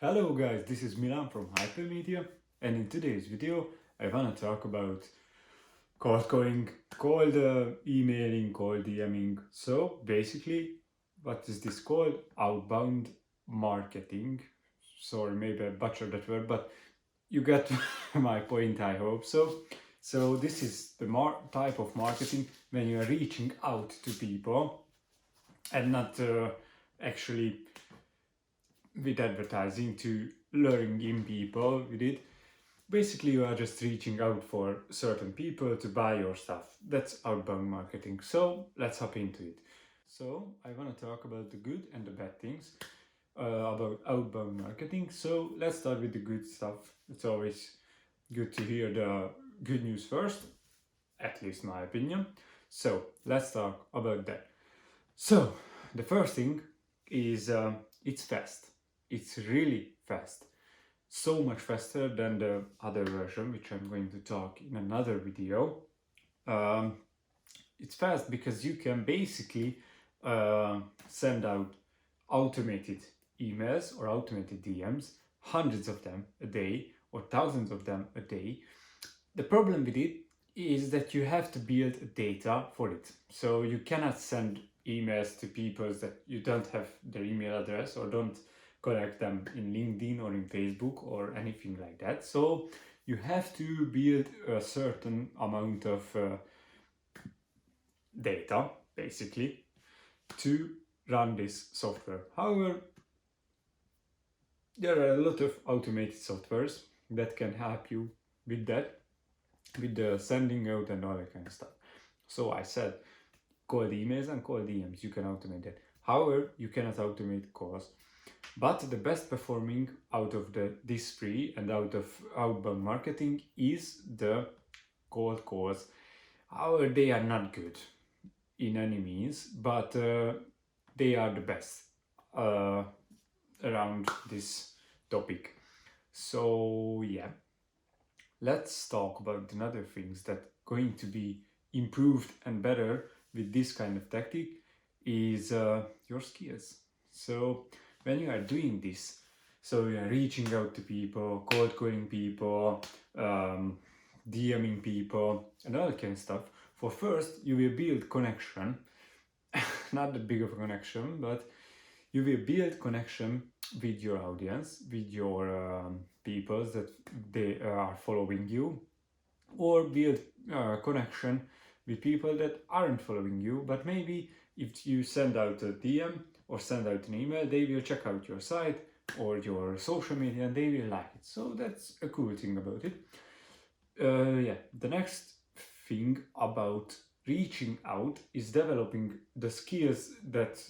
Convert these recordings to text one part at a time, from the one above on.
Hello guys, this is Milan from Hypermedia, and in today's video I want to talk about cold calling, cold emailing, cold DMing. So basically, what is this called? Outbound marketing. Sorry, maybe I butchered that word, but you get my point, I hope so. So this is the type of marketing when you are reaching out to people and not actually with advertising to luring in people with it. Basically, you are just reaching out for certain people to buy your stuff. That's outbound marketing. So let's hop into it. So I want to talk about the good and the bad things about outbound marketing. So let's start with the good stuff. It's always good to hear the good news first, at least my opinion. So let's talk about that. So the first thing is it's fast. It's really fast. So much faster than the other version, which I'm going to talk in another video. Um, it's fast because you can basically send out automated emails or automated DMs, hundreds of them a day or thousands of them a day. The problem with it is that you have to build data for it. So you cannot send emails to people that you don't have their email address or don't collect them in LinkedIn or in Facebook or anything like that. So you have to build a certain amount of data, basically, to run this software. However, there are a lot of automated softwares that can help you with that, with the sending out and all that kind of stuff. So I said cold emails and cold DMs, you can automate that. However, you cannot automate calls. But the best performing out of these three and out of outbound marketing is the cold calls. However, they are not good in any means, but they are the best around this topic. So yeah, let's talk about another things that going to be improved and better with this kind of tactic is your skills. So when you are doing this, so you are reaching out to people, cold calling people, DMing people, and all that kind of stuff. For first, you will build connection, not that big of a connection, but you will build connection with your audience, with your people that they are following you, or build connection with people that aren't following you, but maybe if you send out a DM or send out an email, they will check out your site or your social media and they will like it. So that's a cool thing about it. Yeah, the next thing about reaching out is developing the skills that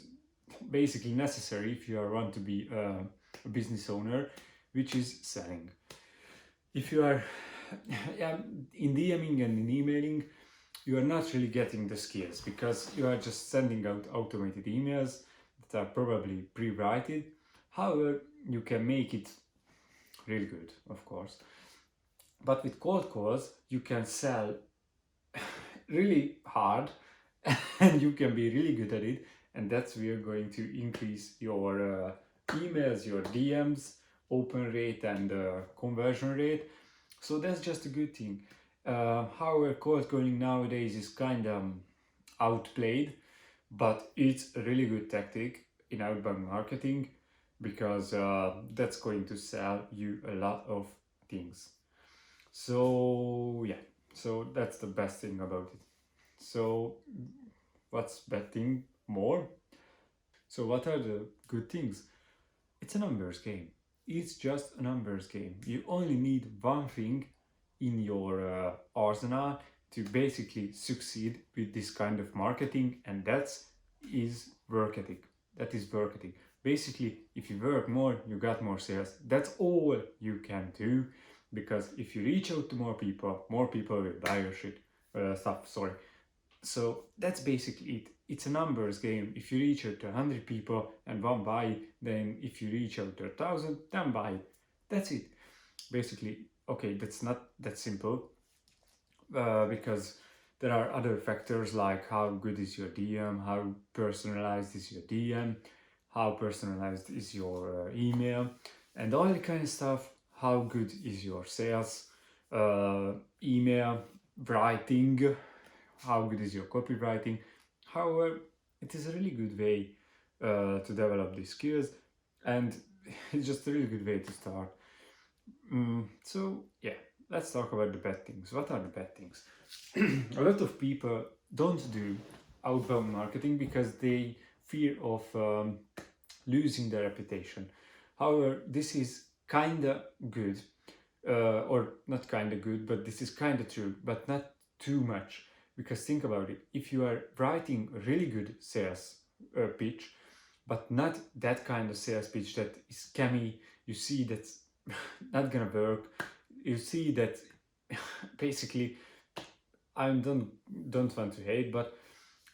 basically necessary if you want to be a business owner, which is selling. If you are yeah, in DMing and in emailing, you are not really getting the skills because you are just sending out automated emails that are probably pre-written. However, you can make it really good, of course. But with cold calls, you can sell really hard and you can be really good at it. And that's where you're going to increase your emails, your DMs, open rate, and conversion rate. So that's just a good thing. However, cold calling nowadays is kind of outplayed, but it's a really good tactic in outbound marketing because that's going to sell you a lot of things. So yeah, so that's the best thing about it. So what's bad thing more? So what are the good things? It's a numbers game. It's just a numbers game. You only need one thing in your arsenal to basically succeed with this kind of marketing, and that is work ethic. That is work ethic. Basically, if you work more, you got more sales. That's all you can do, because if you reach out to more people will buy your stuff. Sorry. So that's basically it. It's a numbers game. If you reach out to 100 people and one buy, then if you reach out to 1,000, then buy. That's it. Basically, okay, that's not that simple because there are other factors like how good is your DM, how personalized is your DM, how personalized is your email. and all the kind of stuff. How good is your sales, uh, email writing? How good is your copywriting? However, it is a really good way to develop these skills, and it's just a really good way to start. So yeah, let's talk about the bad things. What are the bad things? A lot of people don't do outbound marketing because they fear of losing their reputation. However, this is kinda good, or not kinda good, but this is kinda true, but not too much. Because think about it, if you are writing a really good sales pitch, but not that kind of sales pitch that is scammy, you see that's not gonna work. You see that basically, I don't want to hate, but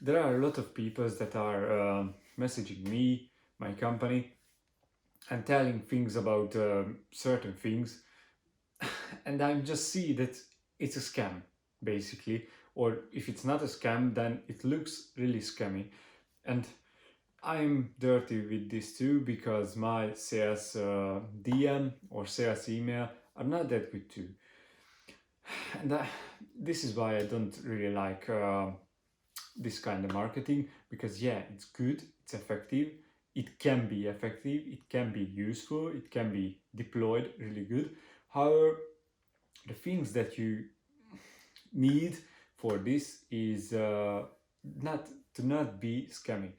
there are a lot of people that are messaging me, my company, and telling things about certain things, and I just see that it's a scam, basically. Or if it's not a scam, then it looks really scammy, and I'm dirty with this too because my sales DM or sales email are not that good too, and this is why I don't really like this kind of marketing, because yeah, it's good, it's effective, it can be useful, it can be deployed really good. However, the things that you need for this is not to not be scammy,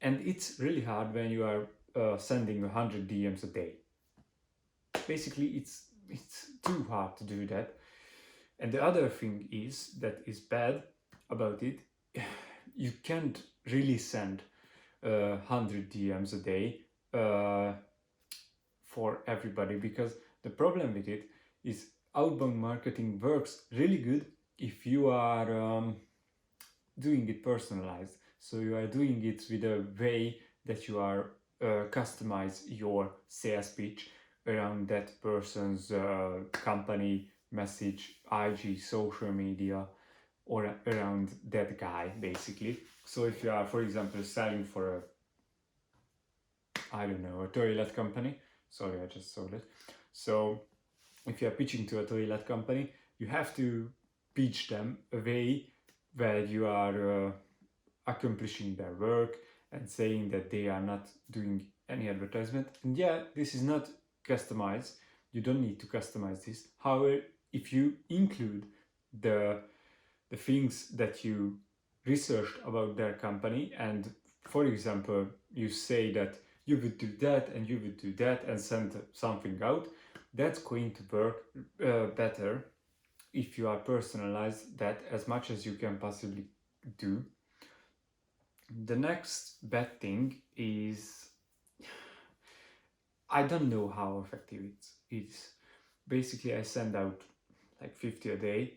and it's really hard when you are sending 100 DMs a day. Basically, it's too hard to do that. And the other thing is that is bad about it. You can't really send 100 DMs a day uh, for everybody, because the problem with it is outbound marketing works really good if you are doing it personalized. So you are doing it with a way that you are customize your sales pitch around that person's company message, IG, social media, or around that guy, basically. So if you are, for example, selling for a, I don't know, a toilet company. Sorry, I just saw that. So if you are pitching to a toilet company, you have to pitch them a way where you are accomplishing their work and saying that they are not doing any advertisement. And yeah, this is not customized. You don't need to customize this. However, if you include the the things that you researched about their company, and for example, you say that you would do that and you would do that and send something out, that's going to work better if you are personalized that as much as you can possibly do. The next bad thing is, I don't know how effective it is. Basically, I send out like 50 a day.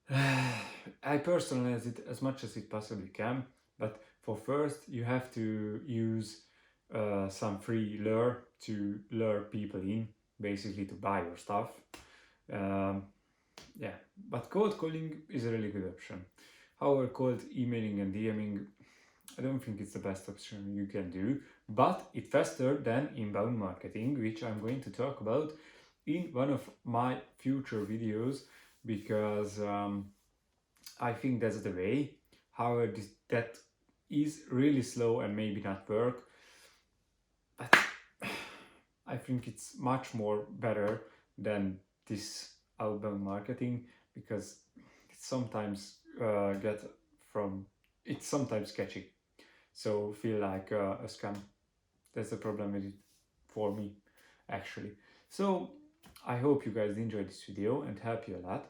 I personalize it as much as it possibly can, but for first, you have to use some free lure to lure people in, basically to buy your stuff. Um, yeah, but cold calling is a really good option. However, cold emailing and DMing, I don't think it's the best option you can do, but it's faster than inbound marketing, which I'm going to talk about in one of my future videos, because I think that's the way. However, that is really slow and maybe not work, but I think it's much more better than this outbound marketing, because it sometimes get from it's sometimes sketchy, so feel like a scam. That's the problem with it for me, actually. So I hope you guys enjoyed this video and help you a lot.